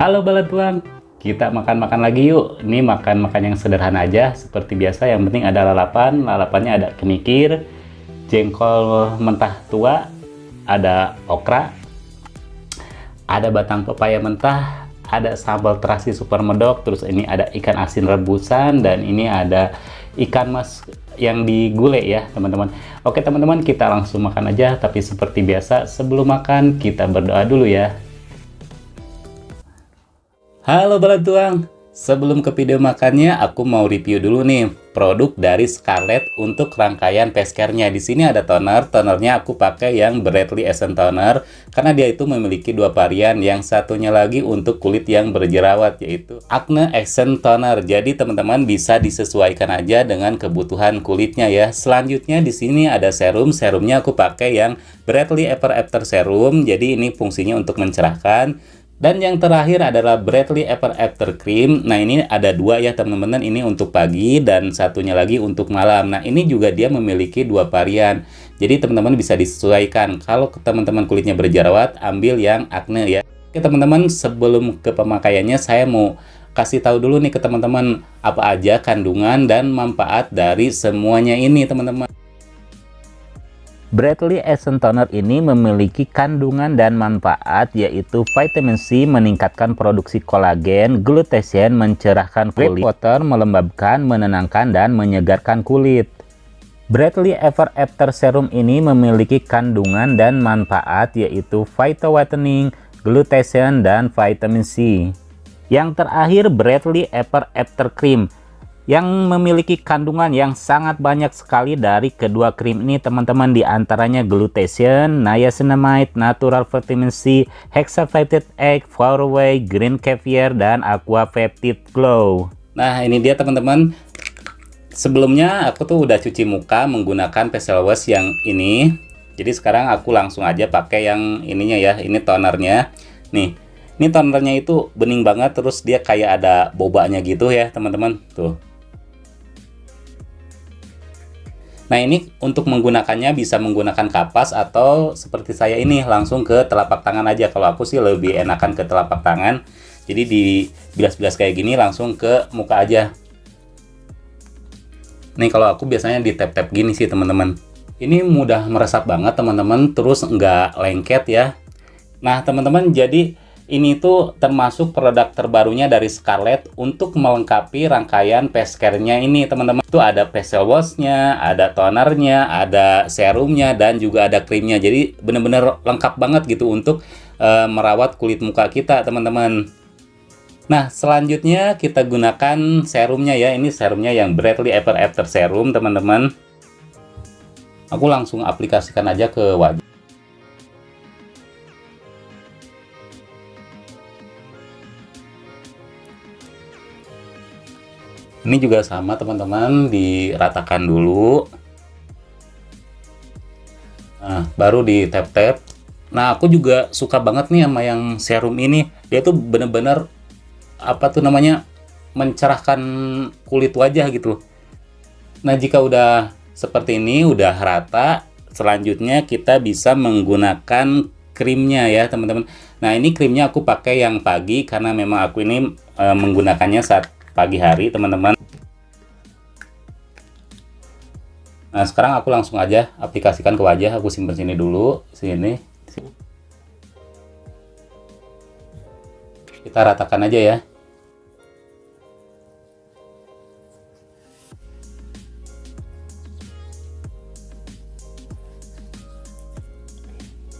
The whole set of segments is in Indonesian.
Halo Balatuang, kita makan-makan lagi yuk. Ini makan-makan yang sederhana aja, seperti biasa. Yang penting ada lalapan, lalapannya ada kemikir, jengkol mentah tua, ada okra, ada batang pepaya mentah, ada sambal terasi super medok, terus ini ada ikan asin rebusan, dan ini ada ikan mas yang digulai ya teman-teman. Oke teman-teman, kita langsung makan aja. Tapi seperti biasa, sebelum makan kita berdoa dulu ya. Halo Balatuang, sebelum ke video makannya aku mau review dulu nih produk dari Scarlett untuk rangkaian face care-nya. Di sini ada tonernya aku pakai yang Bradley Essence Toner karena dia itu memiliki dua varian, yang satunya lagi untuk kulit yang berjerawat yaitu Acne Essence Toner. Jadi teman-teman bisa disesuaikan aja dengan kebutuhan kulitnya ya. Selanjutnya di sini ada serumnya aku pakai yang Bradley Ever After Serum. Jadi ini fungsinya untuk mencerahkan. Dan yang terakhir adalah Bradley Ever After Cream. Nah ini ada dua ya teman-teman, ini untuk pagi dan satunya lagi untuk malam. Nah ini juga dia memiliki dua varian, jadi teman-teman bisa disesuaikan. Kalau teman-teman kulitnya berjerawat, ambil yang acne ya. Oke teman-teman, sebelum ke pemakaiannya saya mau kasih tahu dulu nih ke teman-teman apa aja kandungan dan manfaat dari semuanya ini teman-teman. Bradley Essence Toner ini memiliki kandungan dan manfaat yaitu vitamin C meningkatkan produksi kolagen, glutathione mencerahkan kulit, water melembabkan, menenangkan, dan menyegarkan kulit. Bradley Ever After Serum ini memiliki kandungan dan manfaat yaitu phyto-whitening, glutathione, dan vitamin C. Yang terakhir Bradley Ever After Cream yang memiliki kandungan yang sangat banyak sekali dari kedua krim ini teman-teman, diantaranya glutathione, niacinamide, natural vitamin C, hexavalent egg, faraway, green caviar, dan aqua peptide glow. Nah ini dia teman-teman, sebelumnya aku tuh udah cuci muka menggunakan facial wash yang ini, jadi sekarang aku langsung aja pakai yang ininya ya. Ini tonernya nih, ini tonernya itu bening banget, terus dia kayak ada bobanya gitu ya teman-teman tuh. Nah ini untuk menggunakannya bisa menggunakan kapas atau seperti saya ini langsung ke telapak tangan aja. Kalau aku sih lebih enakan ke telapak tangan, jadi dibilas-bilas kayak gini langsung ke muka aja. Nih kalau aku biasanya di tap-tap gini sih teman-teman. Ini mudah meresap banget teman-teman, terus nggak lengket ya. Nah teman-teman, jadi ini tuh termasuk produk terbarunya dari Scarlett untuk melengkapi rangkaian face care-nya ini teman-teman. Itu ada facial wash-nya, ada tonernya, ada serumnya, dan juga ada krimnya. Jadi bener-bener lengkap banget gitu untuk merawat kulit muka kita teman-teman. Nah selanjutnya kita gunakan serumnya ya. Ini serumnya yang Bradley Ever After Serum teman-teman. Aku langsung aplikasikan aja ke wajah. Ini juga sama teman-teman, diratakan dulu. Nah, baru di tap-tap. Nah, aku juga suka banget nih sama yang serum ini. Dia tuh bener-bener apa tuh namanya, mencerahkan kulit wajah gitu. Nah, jika udah seperti ini, udah rata, selanjutnya kita bisa menggunakan krimnya ya teman-teman. Nah, ini krimnya aku pakai yang pagi karena memang aku ini menggunakannya saat pagi hari teman-teman. Nah sekarang aku langsung aja aplikasikan ke wajah. Aku simpan sini dulu, sini kita ratakan aja ya.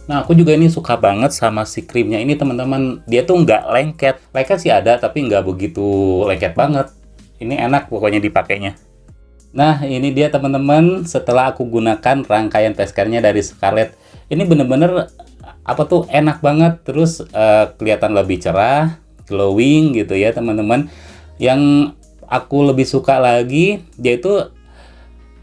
Nah aku juga ini suka banget sama si krimnya ini teman-teman. Dia tuh nggak lengket sih ada, tapi nggak begitu lengket banget. Ini enak pokoknya dipakainya. Nah ini dia teman-teman, setelah aku gunakan rangkaian face care-nya dari Scarlett. Ini bener-bener apa tuh enak banget, terus kelihatan lebih cerah, glowing gitu ya teman-teman. Yang aku lebih suka lagi yaitu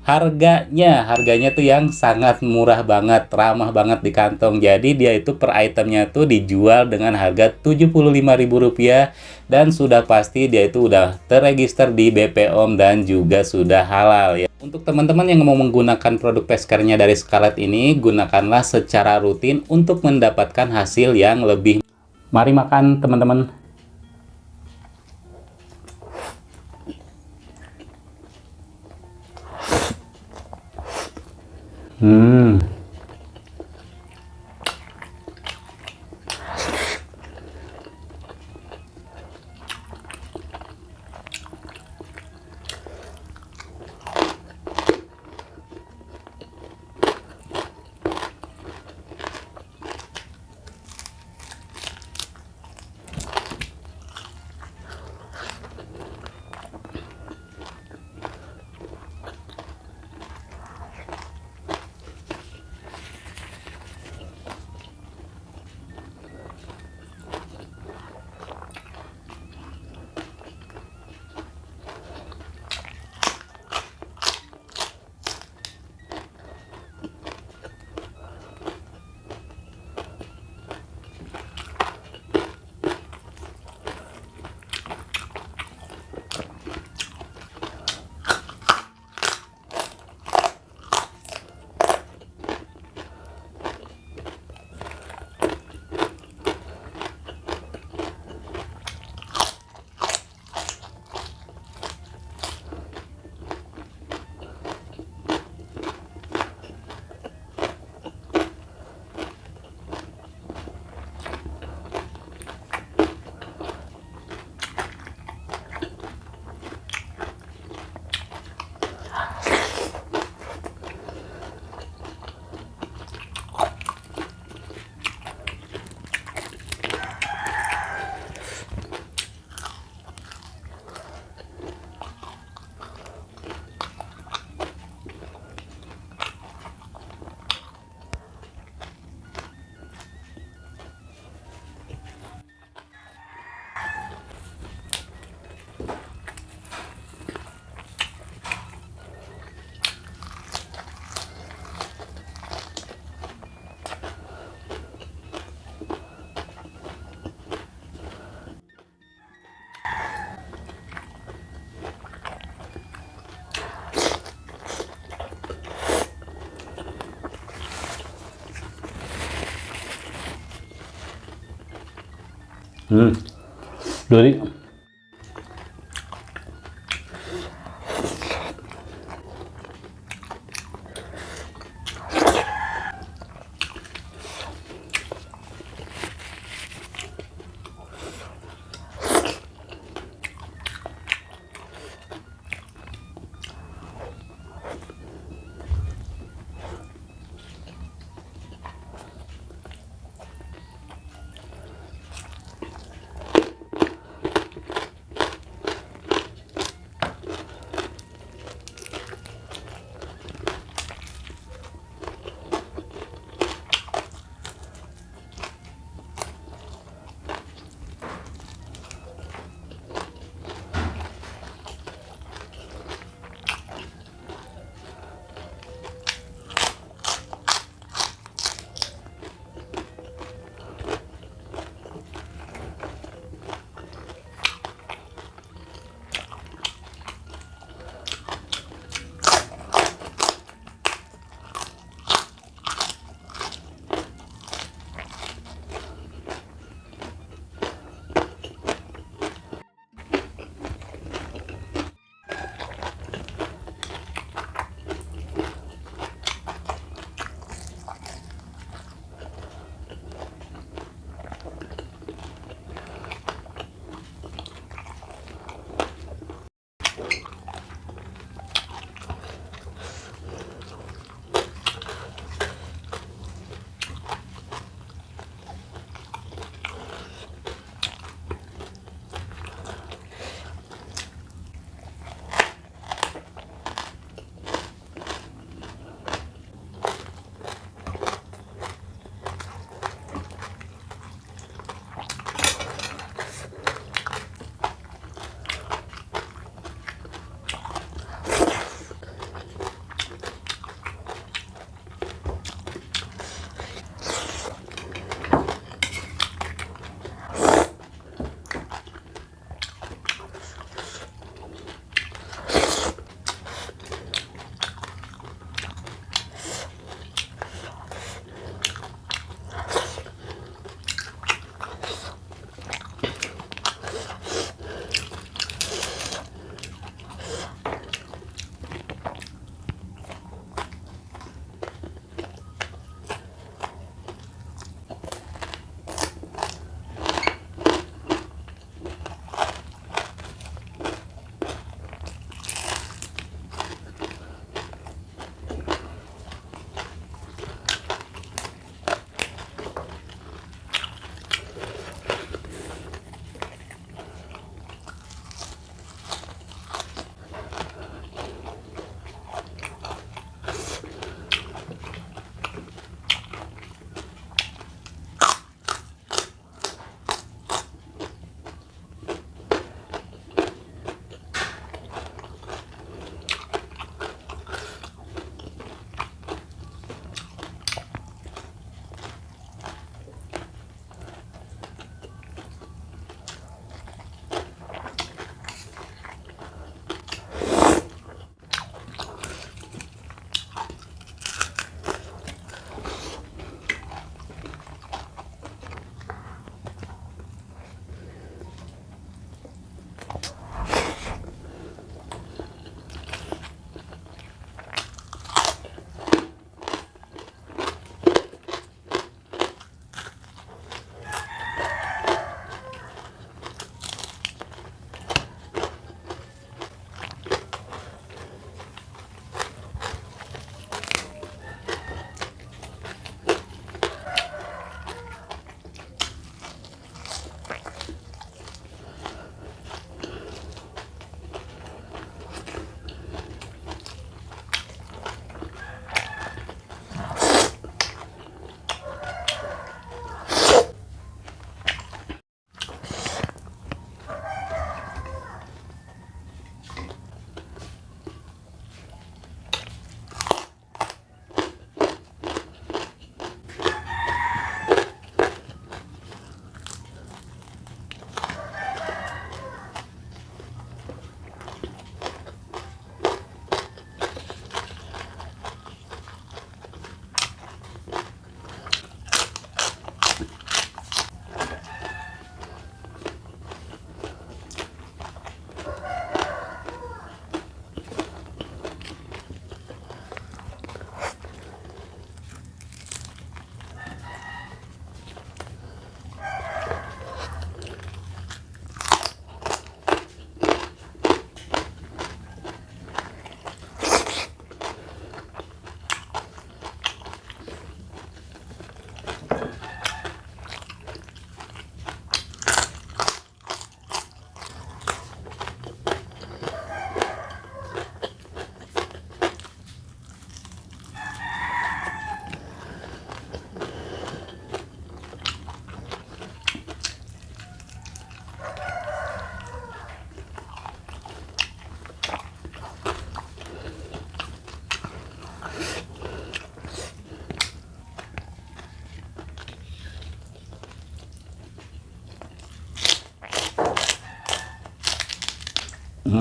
harganya tuh yang sangat murah banget, ramah banget di kantong. Jadi dia itu per itemnya tuh dijual dengan harga Rp75.000, dan sudah pasti dia itu udah terregister di BPOM dan juga sudah halal ya. Untuk teman-teman yang mau menggunakan produk face care-nya dari Scarlett ini, gunakanlah secara rutin untuk mendapatkan hasil yang lebih. Mari makan teman-teman. Hmm. Gurih.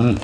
Hmm.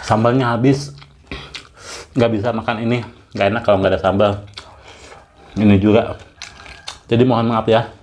Sambalnya habis, nggak bisa makan ini, nggak enak kalau nggak ada sambal. Ini juga, jadi mohon maaf ya.